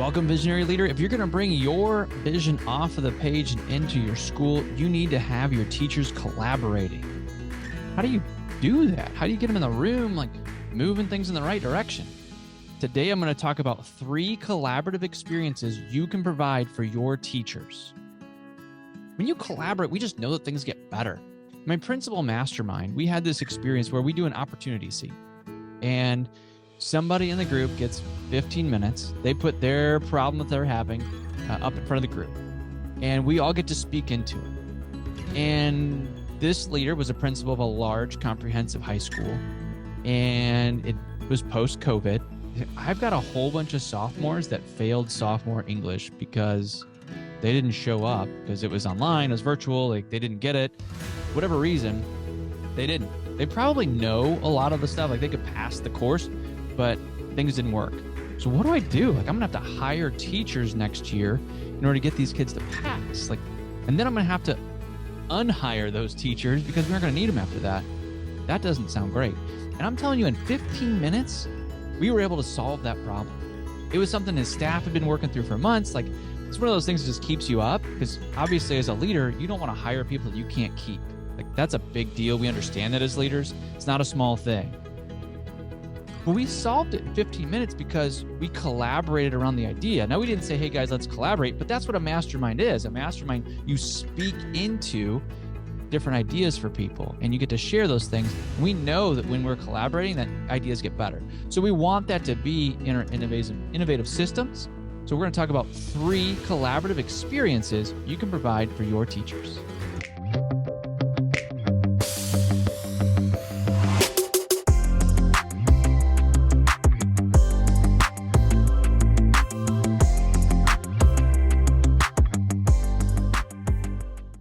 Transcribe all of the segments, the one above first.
Welcome, visionary leader. If you're going to bring your vision off of the page and into your school, you need to have your teachers collaborating. How do you do that? How do you get them in the room, like moving things in the right direction? Today, I'm going to talk about 3 collaborative experiences you can provide for your teachers. When you collaborate, we just know that things get better. My principal mastermind, we had this experience where we do an opportunity seat, and somebody in the group gets 15 minutes. They put their problem that they're having up in front of the group, and we all get to speak into it. And this leader was a principal of a large comprehensive high school, and it was post-COVID. I've got a whole bunch of sophomores that failed sophomore English because they didn't show up because it was online, it was virtual, like they didn't get it. Whatever reason, they didn't. They probably know a lot of the stuff, like they could pass the course, but things didn't work. So what do I do? Like, I'm gonna have to hire teachers next year in order to get these kids to pass. And then I'm gonna have to unhire those teachers because we're not gonna need them after that. That doesn't sound great. And I'm telling you, in 15 minutes, we were able to solve that problem. It was something his staff had been working through for months. Like, it's one of those things that just keeps you up, because obviously as a leader, you don't want to hire people that you can't keep. Like, that's a big deal. We understand that as leaders. It's not a small thing. But we solved it in 15 minutes because we collaborated around the idea. Now, we didn't say, hey guys, let's collaborate, but that's what a mastermind is. A mastermind, you speak into different ideas for people and you get to share those things. We know that when we're collaborating, that ideas get better. So we want that to be in our innovative systems. So we're going to talk about 3 collaborative experiences you can provide for your teachers.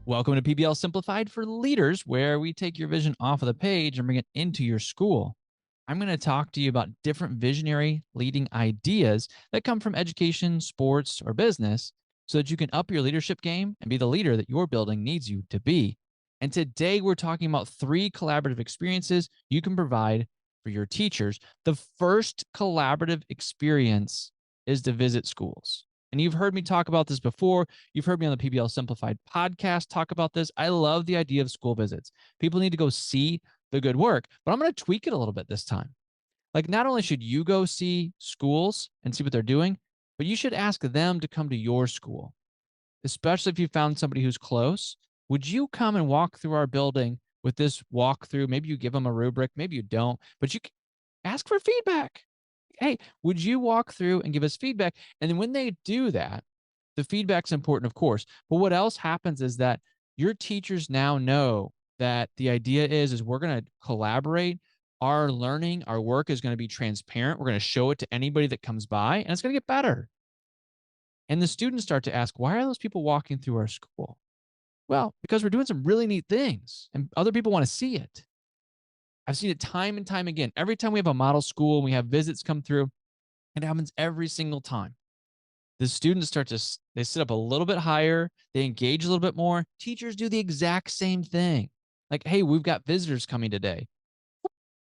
Welcome to PBL Simplified for Leaders, where we take your vision off of the page and bring it into your school. I'm going to talk to you about different visionary leading ideas that come from education, sports, or business so that you can up your leadership game and be the leader that your building needs you to be. And today we're talking about 3 collaborative experiences you can provide for your teachers. The first collaborative experience is to visit schools. And you've heard me talk about this before. You've heard me on the PBL Simplified podcast talk about this. I love the idea of school visits. People need to go see the good work, but I'm going to tweak it a little bit this time. Like, not only should you go see schools and see what they're doing, but you should ask them to come to your school, especially if you found somebody who's close. Would you come and walk through our building with this walkthrough? Maybe you give them a rubric, maybe you don't, but you can ask for feedback. Hey, would you walk through and give us feedback? And then when they do that, the feedback's important, of course. But what else happens is that your teachers now know that the idea is we're going to collaborate. Our learning, our work is going to be transparent. We're going to show it to anybody that comes by, and it's going to get better. And the students start to ask, why are those people walking through our school? Well, because we're doing some really neat things, and other people want to see it. I've seen it time and time again. Every time we have a model school and we have visits come through, it happens every single time. The students they sit up a little bit higher. They engage a little bit more. Teachers do the exact same thing. Like, hey, we've got visitors coming today.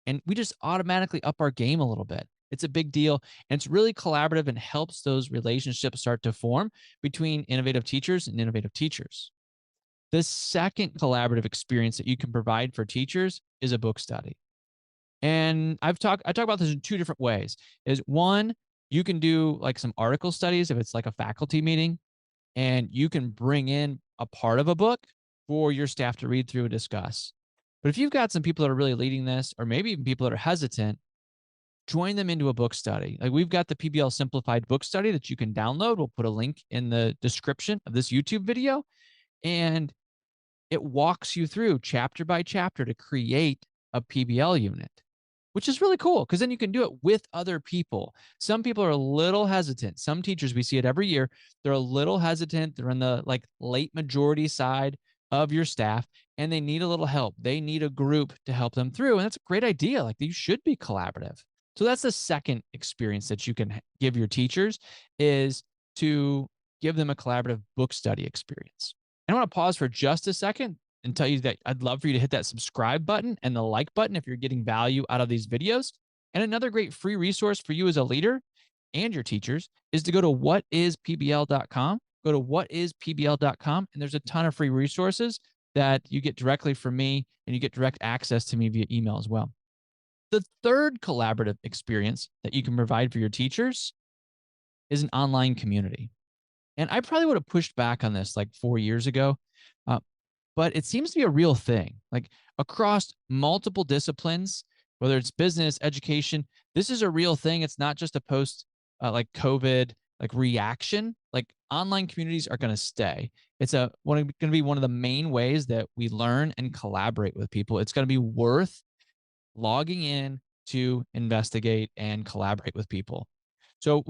And we just automatically up our game a little bit. It's a big deal. And it's really collaborative and helps those relationships start to form between innovative teachers and innovative teachers. The second collaborative experience that you can provide for teachers is a book study. And I talk about this in 2 different ways. Is one, you can do like some article studies if it's like a faculty meeting, and you can bring in a part of a book for your staff to read through and discuss. But if you've got some people that are really leading this, or maybe even people that are hesitant, join them into a book study. Like, we've got the PBL Simplified book study that you can download. We'll put a link in the description of this YouTube video. And it walks you through chapter by chapter to create a PBL unit, which is really cool because then you can do it with other people. Some people are a little hesitant. Some teachers, we see it every year, they're a little hesitant. They're in the late majority side of your staff, and they need a little help. They need a group to help them through. And that's a great idea. Like, you should be collaborative. So that's the second experience that you can give your teachers, is to give them a collaborative book study experience. And I want to pause for just a second and tell you that I'd love for you to hit that subscribe button and the like button if you're getting value out of these videos. And another great free resource for you as a leader and your teachers is to go to whatispbl.com. Go to whatispbl.com, and there's a ton of free resources that you get directly from me, and you get direct access to me via email as well. The third collaborative experience that you can provide for your teachers is an online community. And I probably would have pushed back on this like 4 years ago, uh, but it seems to be a real thing. Like across multiple disciplines, whether it's business, education, this is a real thing. It's not just a post like COVID like reaction. Like online communities are going to stay. It's going to be one of the main ways that we learn and collaborate with people. It's going to be worth logging in to investigate and collaborate with people. So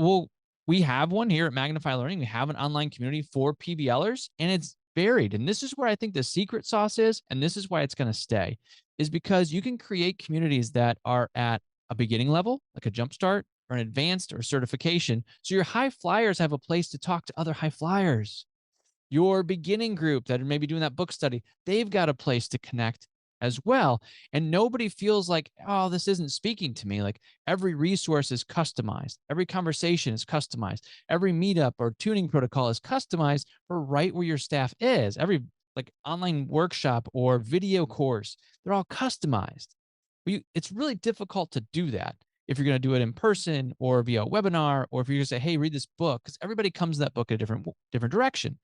we have one here at Magnify Learning. We have an online community for PBLers, and it's varied. And this is where I think the secret sauce is, and this is why it's going to stay, is because you can create communities that are at a beginning level, like a jumpstart, or an advanced or certification. So your high flyers have a place to talk to other high flyers. Your beginning group that are maybe doing that book study, they've got a place to connect as well. And nobody feels like, oh, this isn't speaking to me. Like every resource is customized. Every conversation is customized. Every meetup or tuning protocol is customized for right where your staff is. Every like online workshop or video course, they're all customized. But it's really difficult to do that if you're going to do it in person or via a webinar, or if you're going to say, hey, read this book, because everybody comes to that book in a different direction.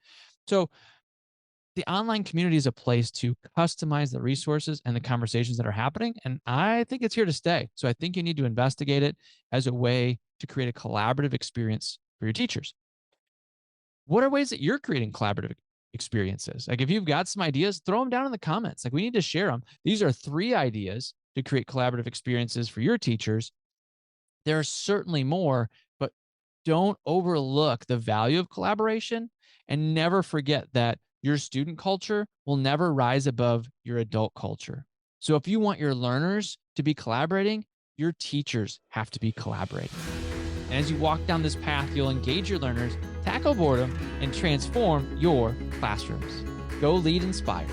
So the online community is a place to customize the resources and the conversations that are happening. And I think it's here to stay. So I think you need to investigate it as a way to create a collaborative experience for your teachers. What are ways that you're creating collaborative experiences? Like if you've got some ideas, throw them down in the comments. Like we need to share them. These are 3 ideas to create collaborative experiences for your teachers. There are certainly more, but don't overlook the value of collaboration, and never forget that your student culture will never rise above your adult culture. So if you want your learners to be collaborating, your teachers have to be collaborating. And as you walk down this path, you'll engage your learners, tackle boredom, and transform your classrooms. Go lead inspired.